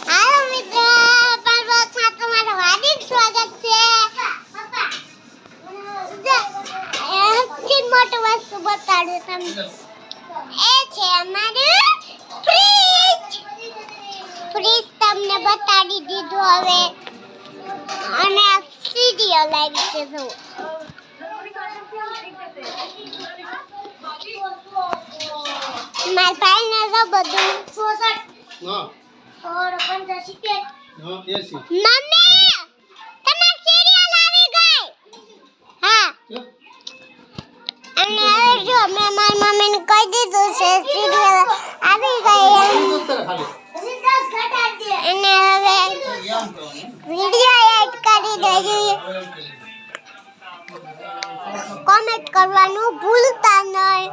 હાલો મિત્રો, પર્વતમાં તમારું હાર્દિક સ્વાગત છે. સૌથી મોટી વસ્તુ બતાડું તમને, એ છે અમારું ફ્રીજ. ફ્રીજ તમને બતાડી દીધું હવે, અને આ સીડીઓ લાવી છે. જો મારા ભાઈને તો બધું 66 હા 65 હા 80 મમ્મી તમારી સીરીયલ આવી ગઈ. હા અને હવે જો મેં મારી મમ્મીને કહી દીધું છે સીરીયલ આવી ગઈ અને હવે વિડિયો એડ કરી દેજો. કોમેન્ટ કરવાનું ભૂલતા નહીં.